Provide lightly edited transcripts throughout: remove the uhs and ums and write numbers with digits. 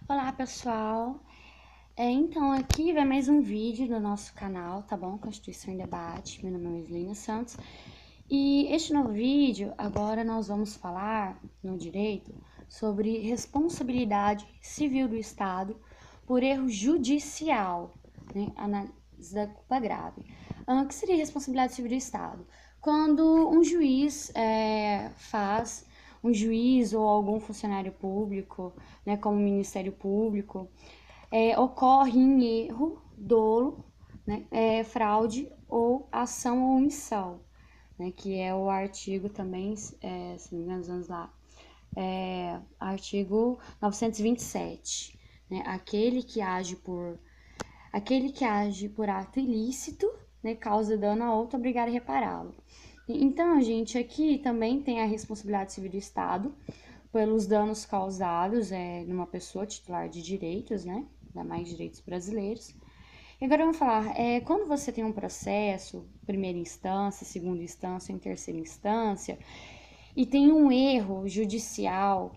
Olá, pessoal! Então, aqui vai mais um vídeo do nosso canal, tá bom? Constituição em Debate. Meu nome é Weslina Santos. E este novo vídeo, agora nós vamos falar, no direito, sobre responsabilidade civil do Estado por erro judicial, né? Análise da culpa grave. O que seria responsabilidade civil do Estado? Quando um juiz um juiz ou algum funcionário público, né, como o Ministério Público, ocorre em erro, dolo, né, fraude ou ação ou omissão, né, que é o artigo também, se não me engano, vamos lá, artigo 927, né, aquele que age por ato ilícito, né, causa dano a outro, obrigado a repará-lo. Então, gente, aqui também tem a responsabilidade civil do Estado pelos danos causados numa pessoa titular de direitos, né, ainda mais direitos brasileiros. E agora vamos falar, quando você tem um processo, primeira instância, segunda instância, em terceira instância, e tem um erro judicial,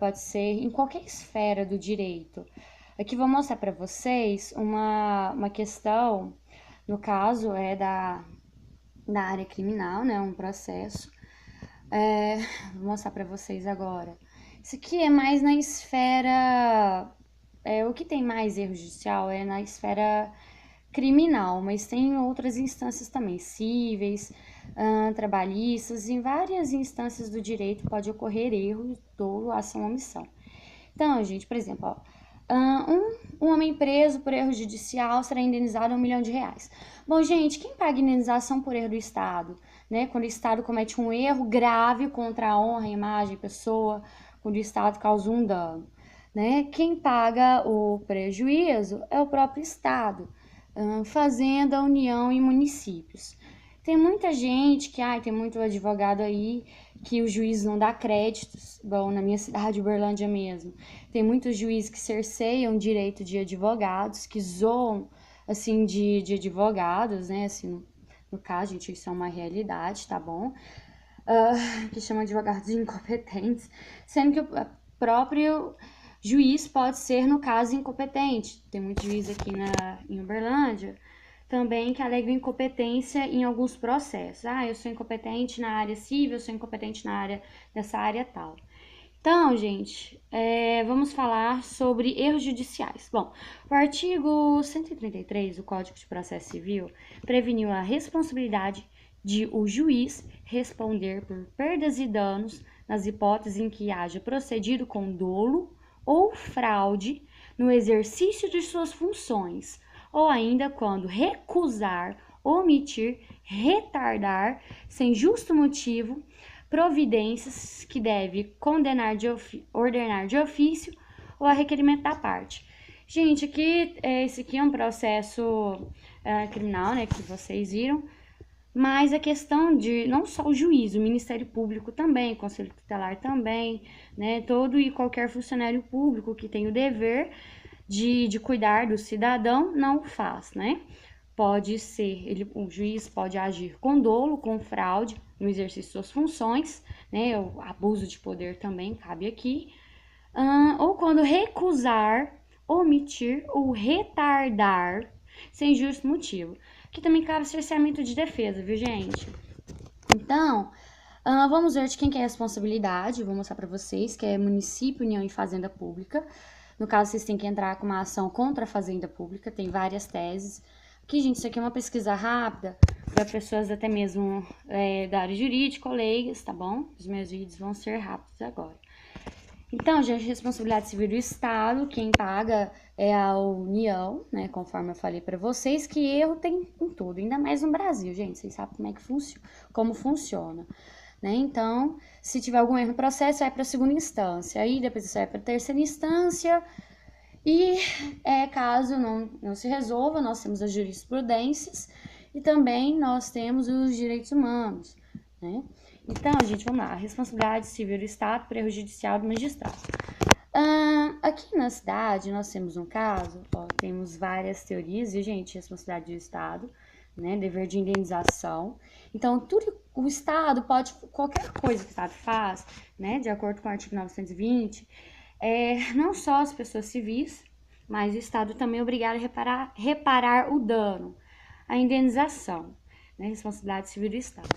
pode ser em qualquer esfera do direito. Aqui vou mostrar para vocês uma questão, no caso da área criminal, né, um processo. Vou mostrar para vocês agora. Isso aqui é mais na esfera... o que tem mais erro judicial é na esfera criminal, mas tem outras instâncias também, cíveis, trabalhistas, em várias instâncias do direito pode ocorrer erro, dolo, ação ou omissão. Então, gente, por exemplo, um homem preso por erro judicial será indenizado R$1 milhão. Bom, gente, quem paga indenização por erro do Estado? Né? Quando o Estado comete um erro grave contra a honra, a imagem, a pessoa, quando o Estado causa um dano. Né? Quem paga o prejuízo é o próprio Estado, Fazenda, União e municípios. Tem muita gente tem muito advogado aí que o juiz não dá créditos, bom, na minha cidade, Uberlândia mesmo. Tem muitos juízes que cerceiam o direito de advogados, que zoam, assim, de advogados, né, assim, no caso, gente, isso é uma realidade, tá bom? Que chamam advogados de incompetentes, sendo que o próprio juiz pode ser, no caso, incompetente. Tem muito juiz aqui em Uberlândia também que alegam incompetência em alguns processos. Eu sou incompetente na área civil, eu sou incompetente nessa área tal. Então, gente, vamos falar sobre erros judiciais. Bom, o artigo 133 do Código de Processo Civil preveniu a responsabilidade de o juiz responder por perdas e danos nas hipóteses em que haja procedido com dolo ou fraude no exercício de suas funções, ou ainda quando recusar, omitir, retardar, sem justo motivo, providências que deve ordenar de ofício ou a requerimento da parte. Gente, esse aqui é um processo criminal, né, que vocês viram, mas a questão de não só o juiz, o Ministério Público também, o Conselho Tutelar também, né, todo e qualquer funcionário público que tem o dever de cuidar do cidadão não o faz, né? Pode ser, o juiz pode agir com dolo, com fraude no exercício de suas funções, né? O abuso de poder também cabe aqui, ou quando recusar, omitir ou retardar sem justo motivo. Aqui também cabe cerceamento de defesa, viu, gente? Então, vamos ver de quem que é a responsabilidade. Vou mostrar para vocês que é município, União e Fazenda Pública. No caso, vocês têm que entrar com uma ação contra a Fazenda Pública, tem várias teses. Aqui, gente, isso aqui é uma pesquisa rápida para pessoas até mesmo da área jurídica ou leigas, tá bom? Os meus vídeos vão ser rápidos agora. Então, gente, responsabilidade civil do Estado, quem paga é a União, né? Conforme eu falei para vocês, que erro tem em tudo, ainda mais no Brasil, gente. Vocês sabem como funciona. Né? Então, se tiver algum erro no processo, vai para a segunda instância. Aí depois você vai para a terceira instância. E caso não se resolva, nós temos as jurisprudências e também nós temos os direitos humanos. Né? Então, gente, vamos lá. A responsabilidade civil do Estado por erro judicial do magistrado. Aqui na cidade, nós temos um caso, temos várias teorias, e, gente, responsabilidade do Estado, né, dever de indenização. Então, o Estado pode, qualquer coisa que o Estado faz, né, de acordo com o artigo 920, Não só as pessoas civis, mas o Estado também é obrigado a reparar o dano, a indenização, né? Responsabilidade civil do Estado.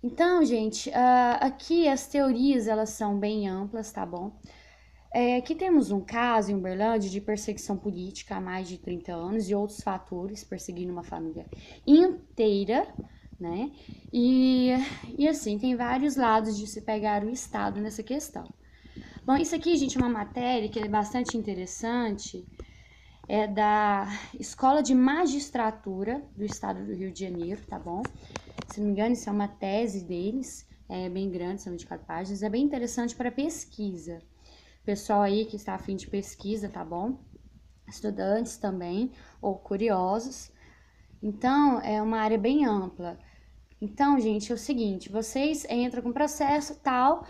Então, gente, aqui as teorias, elas são bem amplas, tá bom? Aqui temos um caso em Uberlândia de perseguição política há mais de 30 anos e outros fatores perseguindo uma família inteira, né? E assim, tem vários lados de se pegar o Estado nessa questão. Bom, isso aqui, gente, é uma matéria que é bastante interessante, é da Escola de Magistratura do Estado do Rio de Janeiro, tá bom? Se não me engano, isso é uma tese deles, é bem grande, são 24 páginas, é bem interessante para pesquisa. Pessoal aí que está a fim de pesquisa, tá bom? Estudantes também, ou curiosos. Então, é uma área bem ampla. Então, gente, é o seguinte, vocês entram com processo tal,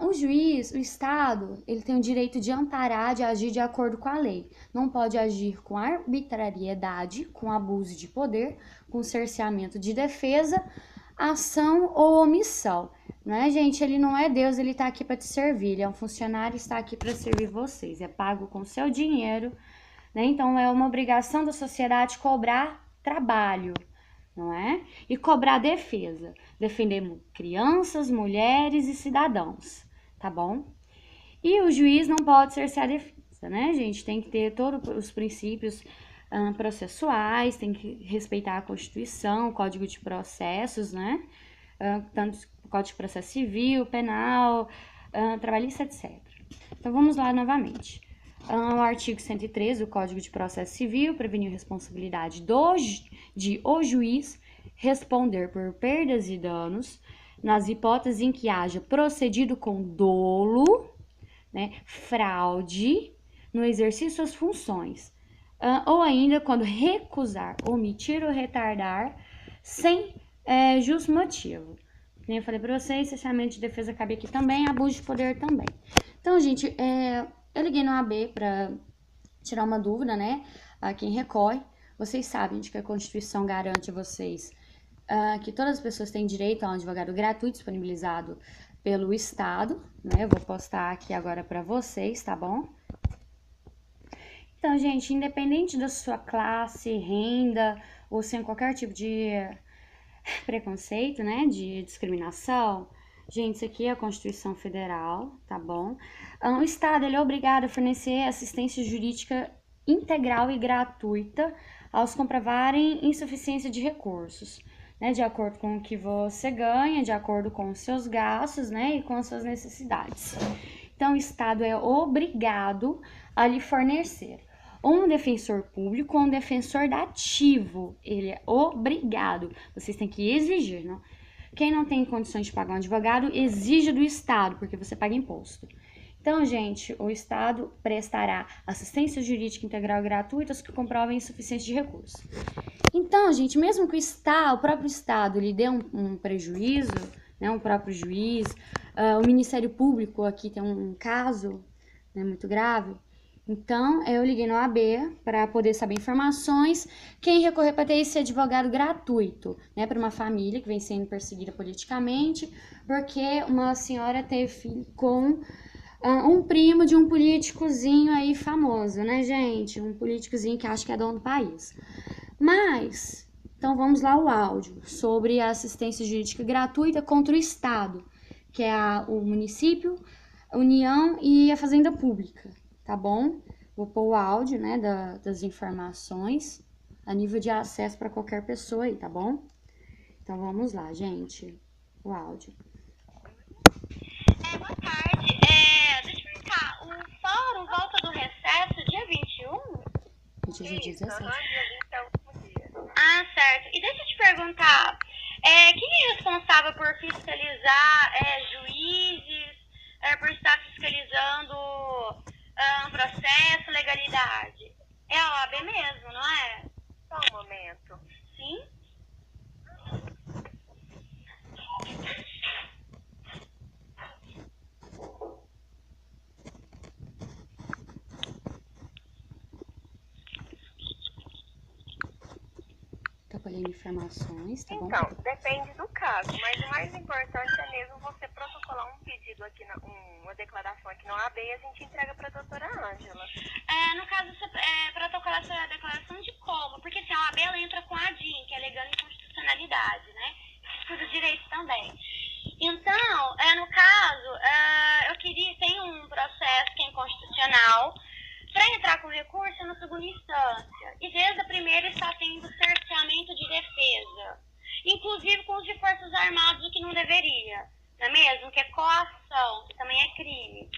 o juiz, o Estado, ele tem o direito de amparar, de agir de acordo com a lei. Não pode agir com arbitrariedade, com abuso de poder, com cerceamento de defesa, ação ou omissão. Né, gente? Ele não é Deus, ele tá aqui para te servir. Ele é um funcionário, está aqui para servir vocês. É pago com seu dinheiro, né? Então é uma obrigação da sociedade cobrar trabalho, não é? E cobrar defesa. Defender crianças, mulheres e cidadãos, tá bom? E o juiz não pode cercear a defesa, né, gente? Tem que ter todos os princípios processuais, tem que respeitar a Constituição, o Código de Processos, né? Tanto o Código de Processo Civil, Penal, Trabalhista, etc. Então vamos lá novamente. O artigo 113 do Código de Processo Civil preveniu a responsabilidade de o juiz responder por perdas e danos nas hipóteses em que haja procedido com dolo, né, fraude no exercício das funções, ou ainda quando recusar, omitir ou retardar sem justo motivo. Como eu falei para vocês, cessamento de defesa cabe aqui também, abuso de poder também. Então, gente, eu liguei no AB para tirar uma dúvida, né? A quem recorre. Vocês sabem de que a Constituição garante a vocês que todas as pessoas têm direito a um advogado gratuito disponibilizado pelo Estado, né? Eu vou postar aqui agora para vocês, tá bom? Então, gente, independente da sua classe, renda ou sem qualquer tipo de preconceito, né, de discriminação, gente, isso aqui é a Constituição Federal, tá bom? O Estado, ele é obrigado a fornecer assistência jurídica integral e gratuita aos comprovarem insuficiência de recursos, né, de acordo com o que você ganha, de acordo com os seus gastos, né, e com as suas necessidades. Então, o Estado é obrigado a lhe fornecer um defensor público ou um defensor dativo. Ele é obrigado. Vocês têm que exigir, não? Quem não tem condições de pagar um advogado, exige do Estado, porque você paga imposto. Então, gente, o Estado prestará assistência jurídica integral e gratuita aos que comprovem insuficiência de recursos. Então, gente, mesmo que o próprio Estado lhe dê um prejuízo, né, um próprio juiz, o Ministério Público aqui tem um caso, né, muito grave. Então, eu liguei no OAB para poder saber informações. Quem recorrer para ter esse advogado gratuito, né, para uma família que vem sendo perseguida politicamente, porque uma senhora teve filho com um primo de um políticozinho aí famoso, né, gente? Um políticozinho que acha que é dono do país. Mas, então vamos lá o áudio sobre a assistência jurídica gratuita contra o Estado, que é o município, a União e a Fazenda Pública, tá bom? Vou pôr o áudio, né, das informações a nível de acesso para qualquer pessoa aí, tá bom? Então vamos lá, gente, o áudio. Boa tarde. Deixa eu perguntar, o fórum volta do recesso dia 21? Dia 17. Ah, certo. E deixa eu te perguntar, quem é responsável por fiscalizar juízes, por estar fiscalizando um processo, legalidade? É a OAB mesmo, não é? Só um momento. Sim? Tá colhendo informações, tá bom? Então, depende do caso, mas o mais importante é mesmo você protocolar um pedido aqui, uma declaração aqui na OAB e a gente entrega para a doutora Ângela. No caso, você protocolar essa declaração de como? Porque assim, a OAB ela entra com a DIN, que é alegando inconstitucionalidade, né? Estudo direito também. Então, no caso, tem um processo que é inconstitucional. Para entrar com recurso é na segunda instância. E desde a primeira está tendo cerceamento de defesa. Inclusive com os de Forças Armadas, o que não deveria. Não é mesmo? Que é coação, que também é crime.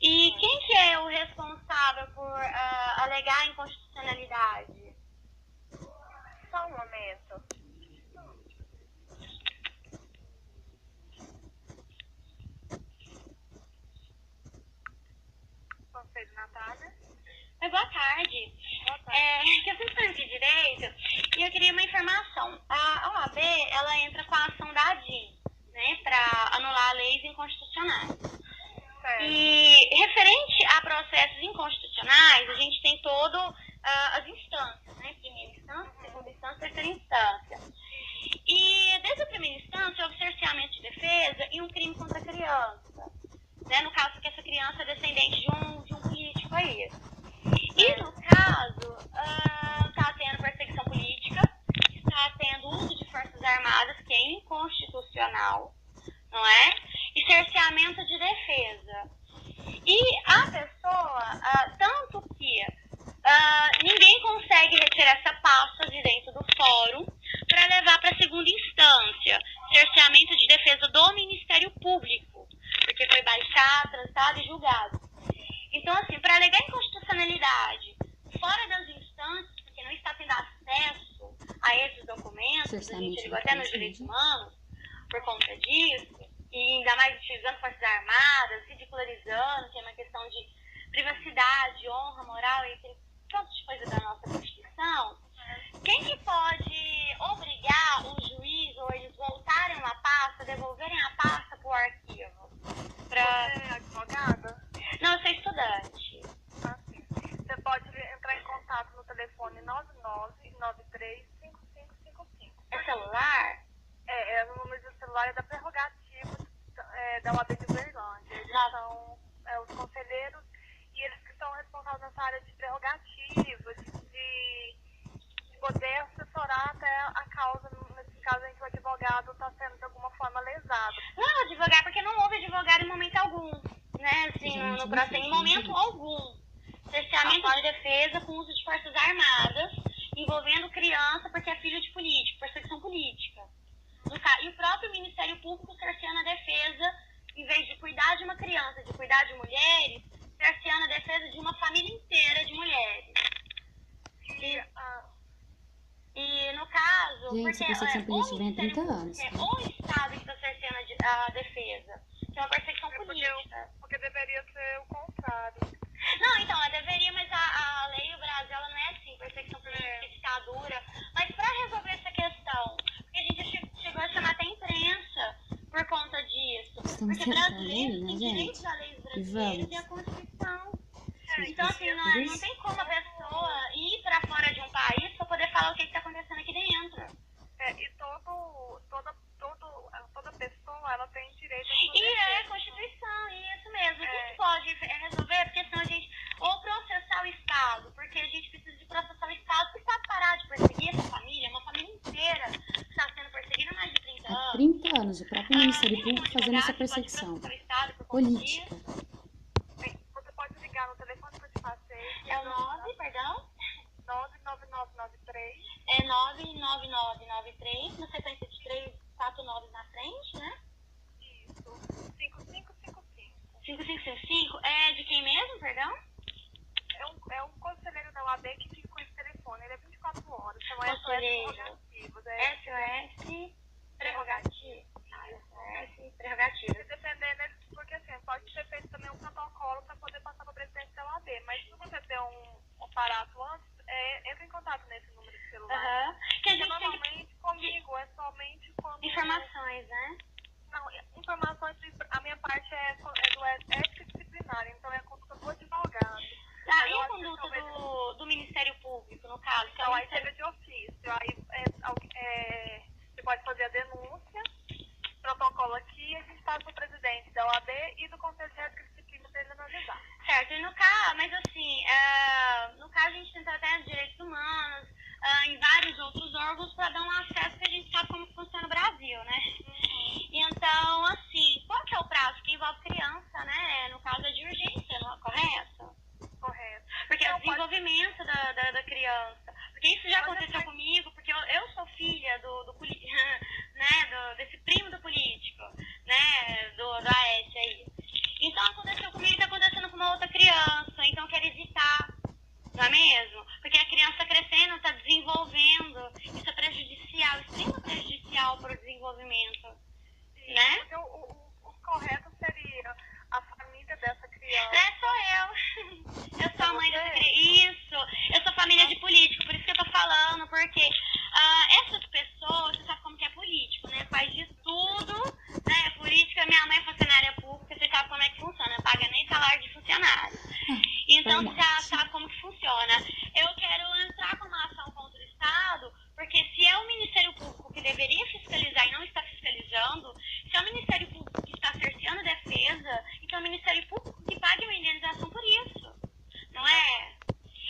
E quem que é o responsável por alegar inconstitucionalidade? Só um momento. Conselho, Natália. Boa tarde. Boa tarde. Que eu sou estudante de Direito e eu queria uma informação. A OAB, ela entra com a ação da ADIM, né, para anular leis inconstitucionais. Certo. E referente a processos inconstitucionais, a gente tem as instâncias, né, primeira instância, segunda instância, terceira instância. E desde a primeira instância, houve cerceamento de defesa e um crime contra a criança. Né, no caso que essa criança é descendente de um político aí. E no caso, está tendo perseguição política, está tendo uso de forças armadas, que é inconstitucional, não é? E cerceamento de defesa. E a pessoa, tanto que ninguém consegue retirar essa pasta de dentro do fórum para levar para a segunda instância, cerceamento de defesa do Ministério Público, porque foi baixado, transitado e julgado. Então, assim, para alegar inconstitucionalidade fora das instâncias, porque não está tendo acesso a esses documentos, a gente ligou até nos direitos humanos por conta disso, e ainda mais utilizando forças armadas, ridicularizando, que é uma questão de privacidade, honra, moral, entre tantas coisas da nossa Constituição. Quem que pode obrigar o juiz ou eles voltarem uma pasta, devolverem a pasta para o arquivo? Você é advogada? Não, eu sou estudante. Assim, você pode entrar em contato no telefone 99935555. É celular? O número do celular é da prerrogativa da UAB de Uberlândia. Eles são os conselheiros e eles que são responsáveis nessa área de prerrogativas, de poder assessorar até a causa, nesse caso em que o advogado está sendo de alguma forma lesado. Não, advogar, porque não houve advogado em momento algum, né, assim, no processo, em momento algum. Cerceamento de defesa com uso de forças armadas, envolvendo criança porque é filho de político, perseguição política. E o próprio Ministério Público cerceando a defesa, em vez de cuidar de uma criança, de cuidar de mulheres, cerceando a defesa de uma família inteira de mulheres. E no caso, gente, porque perseguição política vem há 30 anos. É o Estado que está cerceando a defesa, que é uma perseguição política. Porque deveria ser o contrário. Não, então, ela deveria, mas a lei do Brasil, ela não é assim, perseguição política, ditadura. Mas para resolver essa questão, porque a gente chegou a chamar até a imprensa por conta disso. Estamos porque brasileiros têm gente. direitos à lei brasileiros e à Constituição. Então, assim, não tem como a pessoa ir para fora de um país para poder falar o que está acontecendo aqui dentro. E toda pessoa, ela tem direito a E é a Constituição, isso mesmo. O que pode resolver? Porque senão a gente, ou processar o Estado, porque a gente precisa de processar o Estado, para o Estado parar de perseguir essa família, uma família inteira que está sendo perseguida há mais de 30 anos. Há 30 anos, o próprio Ministério Público fazendo essa perseguição política. Você pode ligar no telefone que eu te passei. É o 9, perdão? 99993. É 99993, na sequência de 4 9 na frente, né? Isso. 5555. 5555 é de quem mesmo, perdão? É um conselheiro da UAB que fica com esse telefone. Ele é 24 horas. São Conselheiro. SOS prerrogativos. SOS prerrogativos. Dependendo, porque assim, pode ser feito também um protocolo para poder passar para o presidente da UAB. Mas se você ter um aparato antes, entra em contato nesse número de celular. Que a gente normalmente comigo é somente quando... Informações, né? Não, informações, a minha parte é do ética disciplinar, então é a conduta do advogado. E a conduta do Ministério Público, no caso? Então, aí chega de ofício, aí você pode fazer a denúncia, protocolo aqui, e a gente passa para o presidente Certo, e no caso, mas assim, no caso a gente tenta até direitos humanos, em vários outros órgãos para dar um acesso que a gente sabe como funciona o Brasil, né? Então, assim, qual que é o prazo que envolve criança, né? No caso é de urgência, não é correto? Correto. Porque é Não, o desenvolvimento da criança. Porque isso já aconteceu comigo, porque eu sou filha né, desse primo do político, né, do Aécio aí. Então aconteceu comigo e tá acontecendo com uma outra criança, então eu quero evitar, não é mesmo? Porque a criança crescendo, está desenvolvendo, isso é prejudicial, extremamente prejudicial para o desenvolvimento, né? Porque o correto seria a família dessa criança. Sou eu. Eu sou a mãe dessa criança. Isso, eu sou família de político, por isso que eu tô falando, porque essas pessoas, você sabe como que é político, né? Faz de tudo, né? Política, minha mãe é funcionária pública, você sabe como é que funciona, não paga nem salário de funcionário. Então, você já sabe como que funciona. Eu quero entrar com uma ação contra o Estado, porque se é o Ministério Público que deveria fiscalizar e não está fiscalizando, se é o Ministério Público que está cerceando a defesa, então é o Ministério Público que pague uma indenização por isso, não é?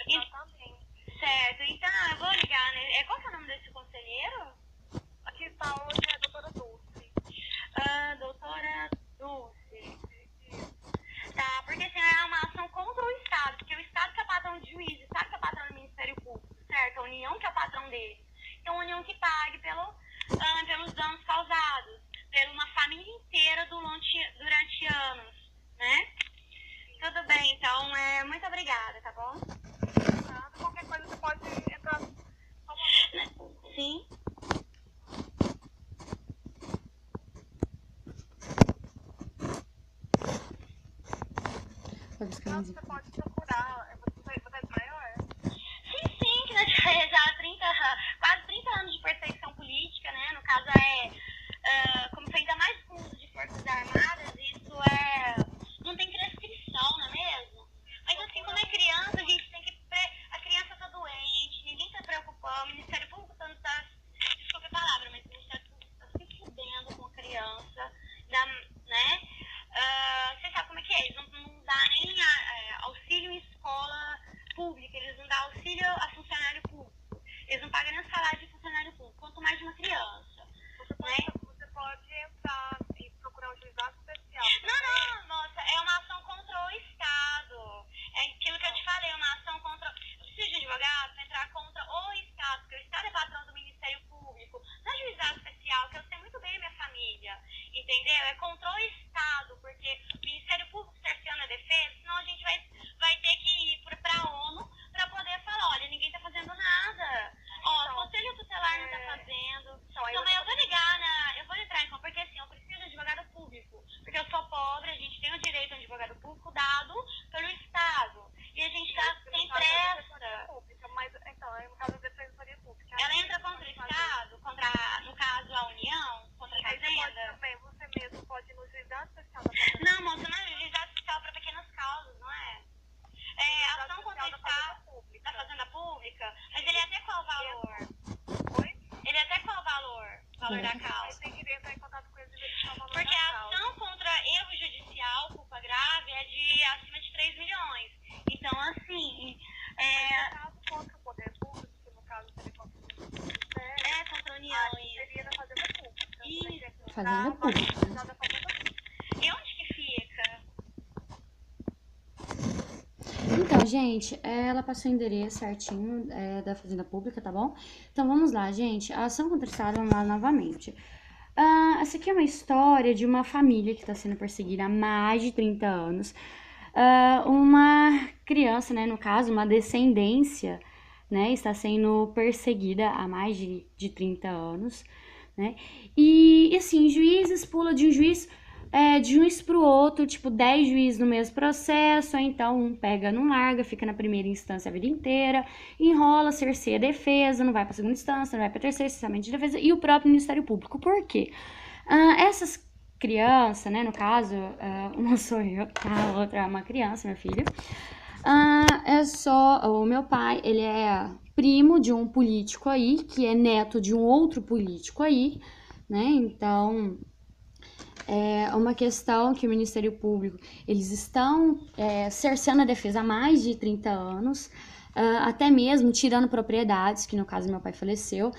Exatamente. Certo, então eu vou ligar, né? Qual que é o nome desse conselheiro? Aqui está hoje é a doutora Dulce. Doutora Dulce. Tá, porque assim, é uma ação contra o Estado, porque o Estado que é patrão de juiz, o Estado que é patrão do Ministério Público, certo? A União que é o patrão dele. Então a União que pague pelos danos causados, por uma família inteira durante anos, né? Tudo bem, então, muito obrigada, tá bom? Qualquer coisa você pode entrar. Sim. Você pode procurar. Você é maior? Sim, que nós já quase 30 anos de perseguição política, né? No caso como foi ainda mais com o uso de forças armadas, isso não tem prescrição, não é mesmo? Mas assim, como é criança, a gente tem que... A criança tá doente, ninguém tá preocupando, o Ministério Público tá... Desculpe a palavra, mas o Ministério Público tá se fudendo com a criança, né? Você sabe como é que é? Eles não dão nem auxílio em escola pública, eles não dão auxílio a funcionário público, eles não pagam nem o salário de funcionário público, quanto mais de uma criança, né? Você pode entrar e procurar um juizado especial. Não, moça, é uma ação contra o Estado. É aquilo que eu te falei, uma ação contra... Eu preciso de advogado para entrar contra o Estado, porque o Estado é patrão do Ministério Público, não é juizado especial, que eu sei muito bem a minha família, entendeu? É contra o Estado, porque o Ministério Público cerceando a defesa, senão a gente vai ter que ir para a ONU para poder falar, olha, ninguém tá fazendo nada. O Conselho Tutelar não tá fazendo. Então, mas eu vou ligar eu vou entrar em conta, porque assim, eu preciso de advogado público, porque eu sou pobre, a gente tem o direito a um advogado público dado pelo Estado, e a gente tá sem pressa. Mas, então, no caso da Defensoria Pública. Ela entra contra o Estado, no caso a União, contra a Fazenda? Também, você mesmo pode ir no juizado especial da Fazenda. Não, moça, não é juizado especial para pequenas causas, não é? É ação contra o Estado da Fazenda Pública, mas ele é até qual valor? Oi? Ele é até qual valor da causa? Você tem que entrar em contato com eles e verificar o valor Porque da a causa. ação contra erro judicial, culpa grave, é de acima de 3 milhões. Então, assim... caso contra o poder público, que no caso seria contra o Ministério, contra a União, seria da Fazenda Pública. Isso. Fazenda Pública. E onde que fica? Então, gente, ela passou o endereço certinho da Fazenda Pública, tá bom? Então, vamos lá, gente. A ação contra o Estado, vamos lá novamente. Essa aqui é uma história de uma família que está sendo perseguida há mais de 30 anos. Uma criança, né, no caso, uma descendência, né, está sendo perseguida há mais de 30 anos, né? E assim, juízes pulam de um juiz pro outro, tipo, 10 juízes no mesmo processo, aí então um pega, não larga, fica na primeira instância a vida inteira, enrola, cerceia a defesa, não vai pra segunda instância, não vai pra terceira, cessamento de defesa, e o próprio Ministério Público. Por quê? Essas crianças, né, no caso, uma sou eu, a outra é uma criança, meu filho, o meu pai, ele é primo de um político aí, que é neto de um outro político aí, né, então... é uma questão que o Ministério Público, eles estão cerceando a defesa há mais de 30 anos, até mesmo tirando propriedades, que no caso meu pai faleceu,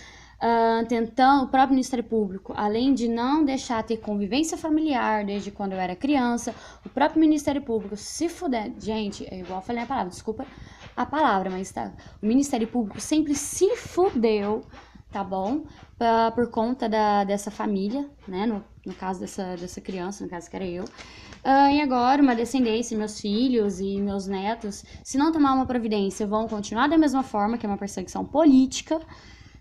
tentando, o próprio Ministério Público, além de não deixar ter convivência familiar desde quando eu era criança, o próprio Ministério Público se fuder, gente, é igual eu falei a palavra, desculpa a palavra, mas tá, o Ministério Público sempre se fudeu, tá bom? Por conta dessa família, né? No caso dessa criança, no caso que era eu. E agora, uma descendência, meus filhos e meus netos, se não tomar uma providência, vão continuar da mesma forma, que é uma perseguição política,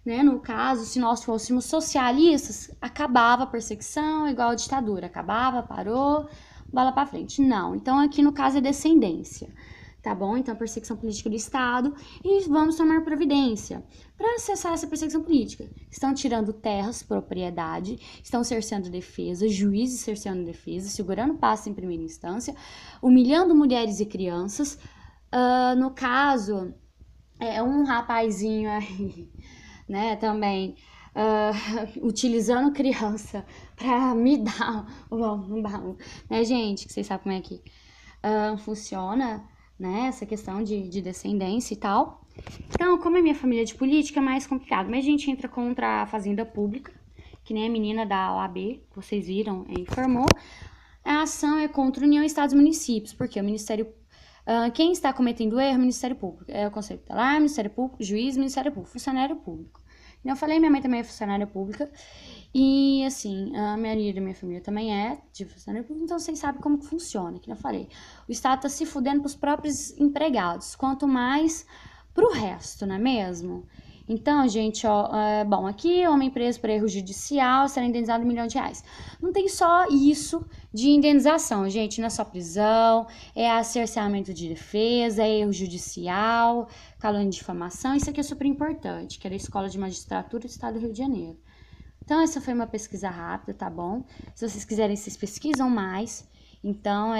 né? No caso, se nós fôssemos socialistas, acabava a perseguição, igual a ditadura. Acabava, parou, bola pra frente. Não. Então, aqui no caso é descendência. Tá bom? Então, perseguição política do Estado e vamos tomar providência para acessar essa perseguição política. Estão tirando terras, propriedade, estão cerceando defesa, juízes cerceando defesa, segurando passo em primeira instância, humilhando mulheres e crianças. No caso, um rapazinho aí, né, também, utilizando criança para me dar um balão, né, gente, que vocês sabem como é que funciona, né, essa questão de descendência e tal. Então, como é minha família de política, é mais complicado. Mas a gente entra contra a fazenda pública, que nem a menina da OAB, que vocês viram, informou. A ação é contra a União, Estados e Municípios, porque o Ministério... quem está cometendo erro é o Ministério Público. É o Conselho Tutelar, Ministério Público, Juiz, Ministério Público, Funcionário Público. Eu falei, minha mãe também é funcionária pública. E, assim, a maioria da minha família também é de funcionário público, então vocês sabem como que funciona, que eu falei. O Estado tá se fudendo pros próprios empregados, quanto mais pro resto, não é mesmo? Então, gente, bom, aqui homem preso por erro judicial será indenizado R$1 milhão. Não tem só isso de indenização, gente, não é só prisão, é cerceamento de defesa, é erro judicial, calúnia de difamação, isso aqui é super importante, que é da Escola de Magistratura do Estado do Rio de Janeiro. Então, essa foi uma pesquisa rápida, tá bom? Se vocês quiserem, vocês pesquisam mais. Então,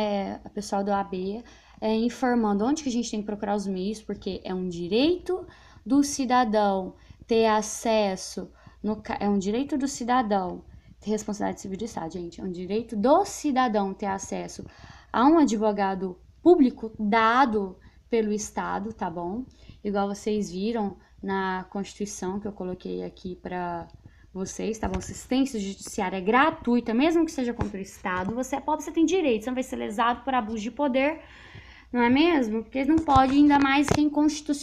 a pessoal do AB informando onde que a gente tem que procurar os meios, porque é um direito do cidadão ter acesso, é um direito do cidadão ter responsabilidade civil do Estado, gente. É um direito do cidadão ter acesso a um advogado público dado pelo Estado, tá bom? Igual vocês viram na Constituição que eu coloquei aqui para vocês, tá bom? Assistência judiciária gratuita, mesmo que seja contra o Estado, você é pobre, você tem direito, você não vai ser lesado por abuso de poder, não é mesmo? Porque não pode, ainda mais que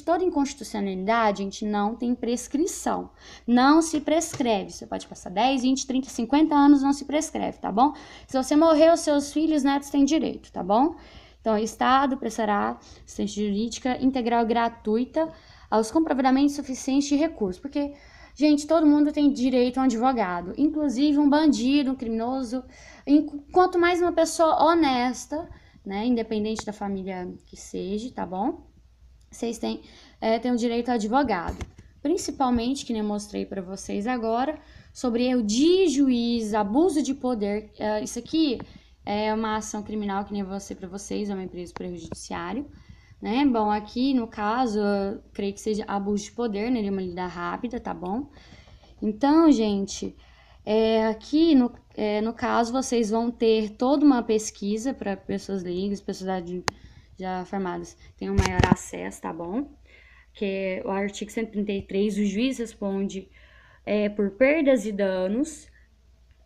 toda inconstitucionalidade, gente, não tem prescrição. Não se prescreve. Você pode passar 10, 20, 30, 50 anos, não se prescreve, tá bom? Se você morrer, os seus filhos, netos têm direito, tá bom? Então, o Estado prestará assistência jurídica integral gratuita aos comprovadamente suficientes de recurso. Porque, gente, todo mundo tem direito a um advogado. Inclusive um bandido, um criminoso. Quanto mais uma pessoa honesta, né, independente da família que seja, tá bom? Vocês têm o direito a advogado. Principalmente, que nem eu mostrei para vocês agora, sobre erro de juiz, abuso de poder. Isso aqui é uma ação criminal, que nem eu vou mostrar para vocês, é uma empresa por erro judiciário, né? Bom, aqui no caso, eu creio que seja abuso de poder, né? Ele é uma lida rápida, tá bom? Então, gente, aqui no caso, vocês vão ter toda uma pesquisa para pessoas leigas, pessoas já formadas tenham maior acesso, tá bom? Que é o artigo 133, o juiz responde por perdas e danos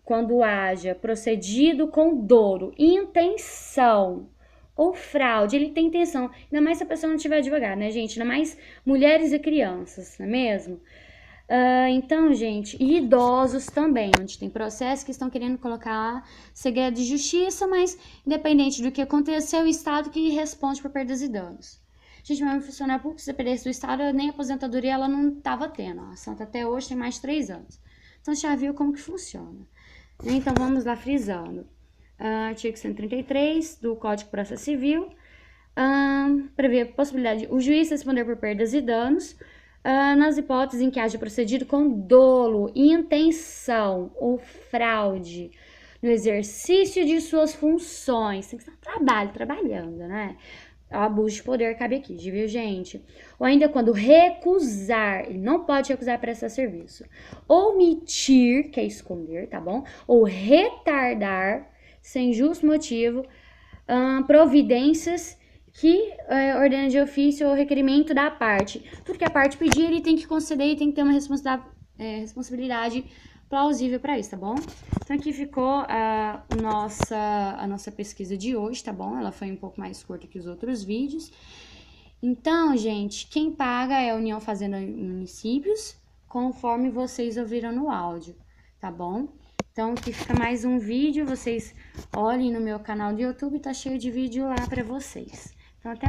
quando haja procedido com dolo, intenção ou fraude. Ele tem intenção, ainda mais se a pessoa não tiver advogado, né, gente? Ainda mais mulheres e crianças, não é mesmo? Então, gente, e idosos também, onde tem processos que estão querendo colocar segredo de justiça, mas independente do que aconteceu, o Estado que responde por perdas e danos. Gente, meu funcionário público, se dependesse do Estado, nem aposentadoria ela não estava tendo. A Santa até hoje tem mais de 3 anos. Então, você já viu como que funciona. Então, vamos lá frisando. Artigo 133 do Código de Processo Civil prevê a possibilidade de o juiz responder por perdas e danos nas hipóteses em que haja procedido com dolo, intenção ou fraude no exercício de suas funções. Tem que estar trabalhando, né? O abuso de poder cabe aqui, viu, gente? Ou ainda quando recusar, ele não pode recusar prestar serviço. Omitir, que é esconder, tá bom? Ou retardar sem justo motivo, providências que ordena de ofício ou requerimento da parte. Tudo que a parte pedir, ele tem que conceder e tem que ter uma responsabilidade plausível para isso, tá bom? Então aqui ficou a nossa pesquisa de hoje, tá bom? Ela foi um pouco mais curta que os outros vídeos. Então, gente, quem paga é a União Fazenda e Municípios, conforme vocês ouviram no áudio, tá bom? Então, aqui fica mais um vídeo, vocês olhem no meu canal do YouTube, tá cheio de vídeo lá para vocês. Então, até mais.